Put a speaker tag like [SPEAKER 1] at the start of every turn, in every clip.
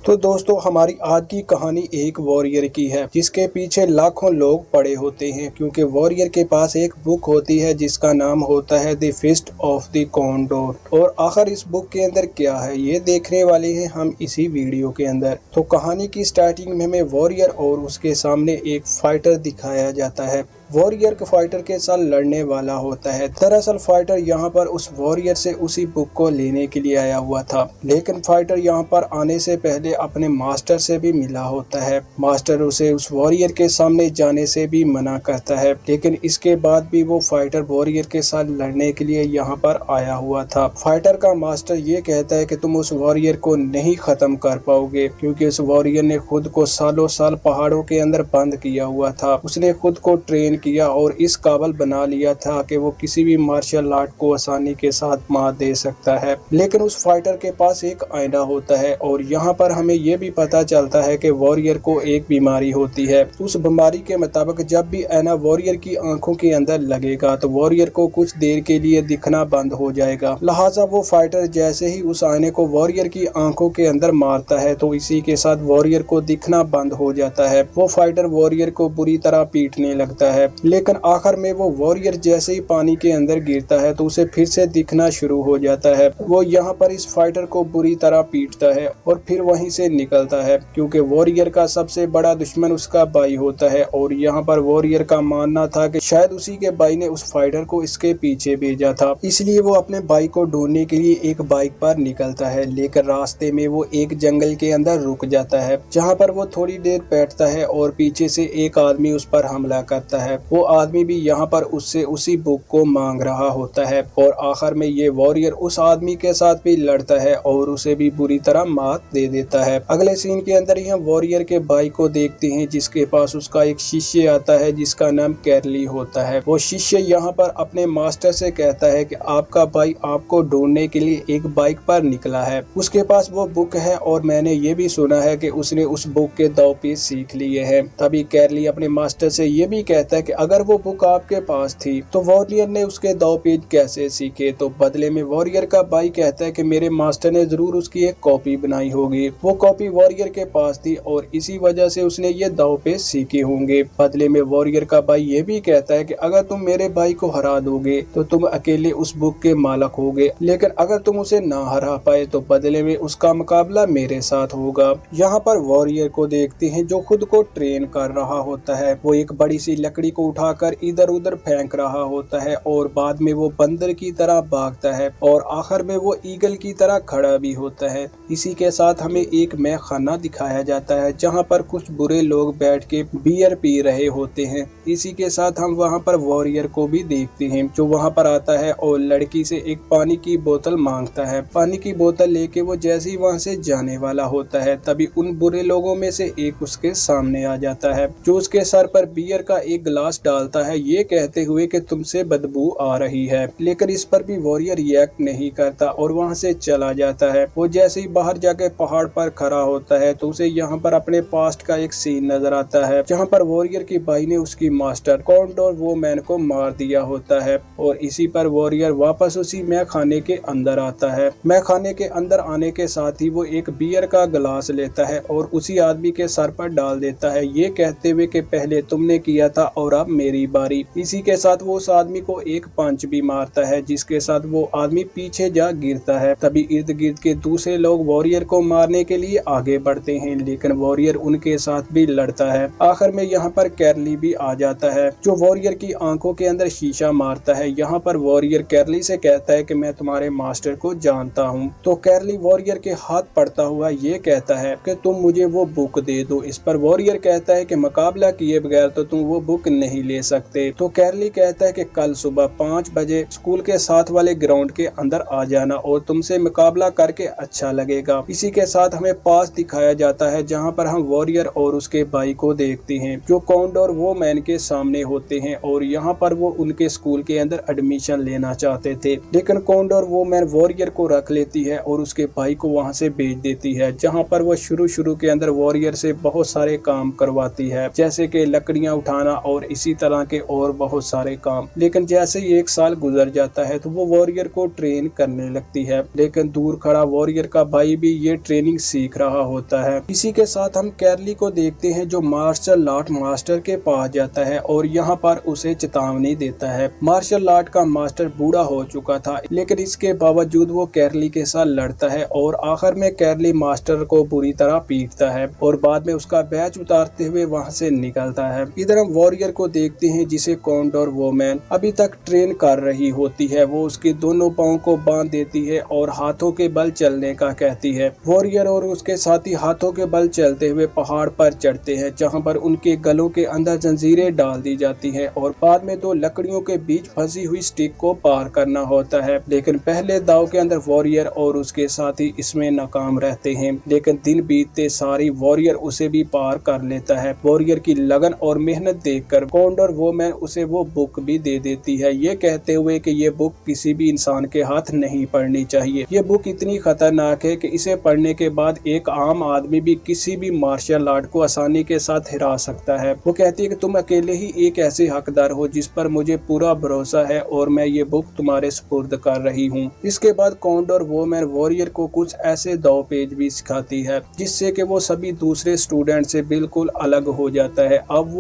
[SPEAKER 1] तो दोस्तों हमारी आज की कहानी एक वॉरियर की है जिसके पीछे लाखों लोग पड़े होते हैं क्योंकि वॉरियर के पास एक बुक होती है जिसका नाम होता है the feast of the condor. और आखिर इस बुक के अंदर क्या है ये देखने वाले हैं हम इसी वीडियो के अंदर। तो कहानी की स्टार्टिंग में हमें वॉरियर और उसके सामने एक फाइटर दिखाया जाता है। वॉरियर फाइटर के साथ लड़ने वाला होता है। दरअसल फाइटर यहाँ पर उस वॉरियर से उसी बुक को लेने के लिए आया हुआ था, लेकिन फाइटर यहाँ पर आने से पहले अपने मास्टर से भी मिला होता है। मास्टर उसे उस वॉरियर के सामने जाने से भी मना करता है, लेकिन इसके बाद भी वो फाइटर वॉरियर के साथ लड़ने के लिए यहाँ पर आया हुआ था। फाइटर का मास्टर ये कहता है कि तुम उस वॉरियर को नहीं खत्म कर पाओगे क्योंकि उस वॉरियर ने खुद को सालों साल पहाड़ों के अंदर बंद किया हुआ था। उसने खुद को ट्रेन किया और इस काबिल बना लिया था कि वो किसी भी मार्शल आर्ट को आसानी के साथ मात दे सकता है। लेकिन उस फाइटर के पास एक आईना होता है और यहाँ पर हमें ये भी पता चलता है कि वॉरियर को एक बीमारी होती है। उस बीमारी के मुताबिक जब भी आईना वॉरियर की आंखों के अंदर लगेगा तो वॉरियर को कुछ देर के लिए दिखना बंद हो जाएगा। लिहाजा वो फाइटर जैसे ही उस आईने को वॉरियर की आंखों के अंदर मारता है तो इसी के साथ वॉरियर को दिखना बंद हो जाता है। वो फाइटर वॉरियर को बुरी तरह पीटने लगता है, लेकिन आखिर में वो वॉरियर जैसे ही पानी के अंदर गिरता है तो उसे फिर से दिखना शुरू हो जाता है। वो यहाँ पर इस फाइटर को बुरी तरह पीटता है और फिर वहीं से निकलता है क्योंकि वॉरियर का सबसे बड़ा दुश्मन उसका भाई होता है। और यहाँ पर वॉरियर का मानना था कि शायद उसी के भाई ने उस फाइटर को इसके पीछे भेजा था, इसलिए वो अपने भाई को ढूंढने के लिए एक बाइक पर निकलता है। लेकिन रास्ते में वो एक जंगल के अंदर रुक जाता है जहाँ पर वो थोड़ी देर बैठता है और पीछे से एक आदमी उस पर हमला करता है। वो आदमी भी यहाँ पर उससे उसी बुक को मांग रहा होता है और आखिर में ये वॉरियर उस आदमी के साथ भी लड़ता है और उसे भी बुरी तरह मात दे देता है। अगले सीन के अंदर ही हम वॉरियर के भाई को देखते हैं जिसके पास उसका एक शिष्य आता है जिसका नाम कैरली होता है। वो शिष्य यहाँ पर अपने मास्टर से कहता है कि आपका भाई आपको ढूंढने के लिए एक बाइक पर निकला है, उसके पास वो बुक है और मैंने ये भी सुना है कि उसने उस बुक के 2 पेज सीख लिए हैं। तभी कैरली अपने मास्टर से ये भी कहता है कि अगर वो बुक आपके पास थी तो वॉरियर ने उसके 2 पेज कैसे सीखे। तो बदले में वॉरियर का भाई कहता है कि मेरे मास्टर ने जरूर उसकी एक कॉपी बनाई होगी, वो कॉपी वॉरियर के पास थी और इसी वजह से उसने ये 2 पेज सीखे होंगे। बदले में वॉरियर का भाई ये भी कहता है कि अगर तुम मेरे भाई को हरा दोगे तो तुम अकेले उस बुक के मालिक होगे, लेकिन अगर तुम उसे ना हरा पाए तो बदले में उसका मुकाबला मेरे साथ होगा। यहाँ पर वॉरियर को देखते हैं जो खुद को ट्रेन कर रहा होता है। वो एक बड़ी सी लकड़ी को उठाकर इधर उधर फेंक रहा होता है और बाद में वो बंदर की तरह भागता है और आखिर में वो ईगल की तरह खड़ा भी होता है। इसी के साथ हमें एक मैं खाना दिखाया जाता है जहाँ पर कुछ बुरे लोग बैठ के बियर पी रहे होते हैं। इसी के साथ हम वहाँ पर वॉरियर को भी देखते हैं जो वहाँ पर आता है और लड़की से एक पानी की बोतल मांगता है। पानी की बोतल लेके वो जैसे ही वहाँ से जाने वाला होता है तभी उन बुरे लोगों में से एक उसके सामने आ जाता है जो उसके सर पर बियर का एक गिलास डालता है ये कहते हुए कि तुमसे बदबू आ रही है। लेकिन इस पर भी वॉरियर रिएक्ट नहीं करता और वहाँ से चला जाता है। वो जैसे ही बाहर जाके पहाड़ पर खड़ा होता है तो उसे यहाँ पर अपने पास्ट का एक सीन नजर आता है जहाँ पर वॉरियर के भाई ने उसकी मास्टर कॉन्डोर वो मैन को मार दिया होता है और इसी पर वॉरियर वापस उसी मैं खाने के अंदर आता है। मैं खाने के अंदर आने के साथ ही वो एक बियर का गिलास लेता है और उसी आदमी के सर पर डाल देता है ये कहते हुए कि पहले तुमने किया था और अब मेरी बारी। इसी के साथ वो उस आदमी को एक पंच भी मारता है जिसके साथ वो आदमी पीछे जा गिरता है। तभी इर्द गिर्द के दूसरे लोग वॉरियर को मारने के लिए आगे बढ़ते हैं लेकिन वॉरियर उनके साथ भी लड़ता है। आखिर में यहाँ पर कैरली भी आ जाता है जो वॉरियर की आंखों के अंदर शीशा मारता है। यहाँ पर वॉरियर कैरली से कहता है कि मैं तुम्हारे मास्टर को जानता हूँ। तो कैरली वॉरियर के हाथ पड़ता हुआ ये कहता है कि तुम मुझे वो बुक दे दो। इस पर वॉरियर कहता है कि मुकाबला किए बगैर तो तुम वो बुक नहीं ले सकते। तो कैरली कहता है कि कल सुबह 5 बजे स्कूल के साथ वाले ग्राउंड के अंदर आ जाना और तुमसे मुकाबला करके अच्छा लगेगा। इसी के साथ हमें पास दिखाया जाता है जहाँ पर हम वॉरियर और उसके भाई को देखते हैं जो कॉन्डोर वो मैन के सामने होते हैं और यहाँ पर वो उनके स्कूल के अंदर एडमिशन लेना चाहते थे, लेकिन कॉन्डोर वो मैन वॉरियर को रख लेती है और उसके भाई को वहाँ से भेज देती है जहाँ पर वो शुरू के अंदर वॉरियर से बहुत सारे काम करवाती है जैसे कि लकड़ियाँ उठाना और और इसी तरह के और बहुत सारे काम। लेकिन जैसे ही 1 साल गुजर जाता है तो वो वॉरियर को ट्रेन करने लगती है, लेकिन दूर खड़ा वॉरियर का भाई भी ये ट्रेनिंग सीख रहा होता है। इसी के साथ हम कैरली को देखते हैं जो मार्शल आर्ट मास्टर के पास जाता है और यहाँ पर उसे चेतावनी देता है। मार्शल आर्ट का मास्टर बूढ़ा हो चुका था, लेकिन इसके बावजूद वो कैरली के साथ लड़ता है और आखिर में कैरली मास्टर को बुरी तरह पीटता है और बाद में उसका बैच उतारते हुए वहाँ से निकलता है। इधर हम वॉरियर को देखते हैं जिसे कॉन्डोर वोमैन अभी तक ट्रेन कर रही होती है। वो उसके दोनों पाँव को बांध देती है और हाथों के बल चलने का कहती है। वॉरियर और उसके साथी हाथों के बल चलते हुए पहाड़ पर चढ़ते हैं, जहाँ पर उनके गलों के अंदर जंजीरें डाल दी जाती है और बाद में 2 लकड़ियों के बीच फंसी हुई स्टिक को पार करना होता है। लेकिन पहले दाव के अंदर वॉरियर और उसके साथी इसमें नाकाम रहते हैं, लेकिन दिन बीतते सारी वॉरियर उसे भी पार कर लेता है। वॉरियर की लगन और मेहनत देखकर कॉन्डोर वोमैन उसे वो बुक भी दे देती है, ये कहते हुए कि ये बुक किसी भी इंसान के हाथ नहीं पढ़नी चाहिए। ये बुक इतनी खतरनाक है कि इसे पढ़ने के बाद एक आम आदमी भी किसी भी मार्शल आर्ट को आसानी के साथ हिरा सकता है। वो कहती है कि तुम अकेले ही एक ऐसे हकदार हो जिस पर मुझे पूरा भरोसा है और मैं ये बुक तुम्हारे सुपुर्द कर रही हूँ। इसके बाद कॉन्डोर वोमैन वॉरियर को कुछ ऐसे दाव पेच भी सिखाती है जिससे कि वो सभी दूसरे स्टूडेंट से बिल्कुल अलग हो जाता है। अब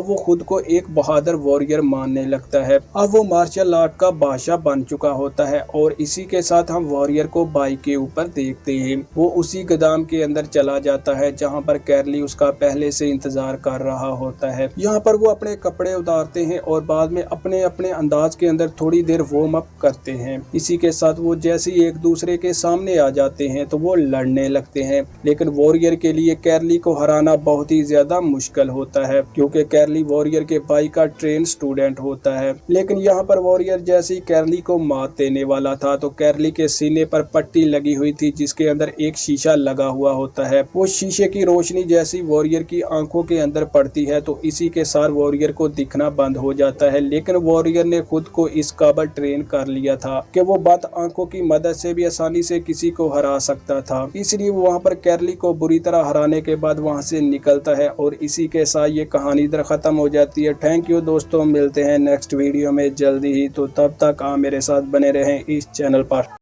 [SPEAKER 1] वो खुद को एक बहादुर वॉरियर मानने लगता है। अब वो मार्शल आर्ट का बादशाह बन चुका होता है और इसी के साथ हम वॉरियर को बाइक के ऊपर देखते हैं। वो उसी गोदाम के अंदर चला जाता है जहाँ पर कैरली उसका पहले से इंतजार कर रहा होता है। यहाँ पर वो अपने कपड़े उतारते हैं और बाद में अपने अपने अंदाज के अंदर थोड़ी देर वार्म अप करते हैं। इसी के साथ वो जैसे ही एक दूसरे के सामने आ जाते हैं तो वो लड़ने लगते हैं, लेकिन वॉरियर के लिए कैरली को हराना बहुत ही ज्यादा मुश्किल होता है क्योंकि कैरली वॉरियर के भाई का ट्रेन स्टूडेंट होता है। लेकिन यहाँ पर वॉरियर जैसे ही कैरली को मात देने वाला था तो कैरली के सीने पर पट्टी लगी हुई थी जिसके अंदर एक शीशा लगा हुआ होता है। वो शीशे की रोशनी जैसी वॉरियर की आंखों के अंदर पड़ती है तो इसी के साथ वॉरियर को दिखना बंद हो जाता है। लेकिन वॉरियर ने खुद को इस काबिल ट्रेन कर लिया था कि वो बंद आंखों की मदद से भी आसानी से किसी को हरा सकता था। इसलिए वो वहाँ पर कैरली को बुरी तरह हराने के बाद वहाँ से निकलता है और इसी के साथ ये कहानी इधर खत्म हो जाती है। थैंक यू दोस्तों, मिलते हैं नेक्स्ट वीडियो में जल्दी ही। तो तब तक आप मेरे साथ बने रहें इस चैनल पर।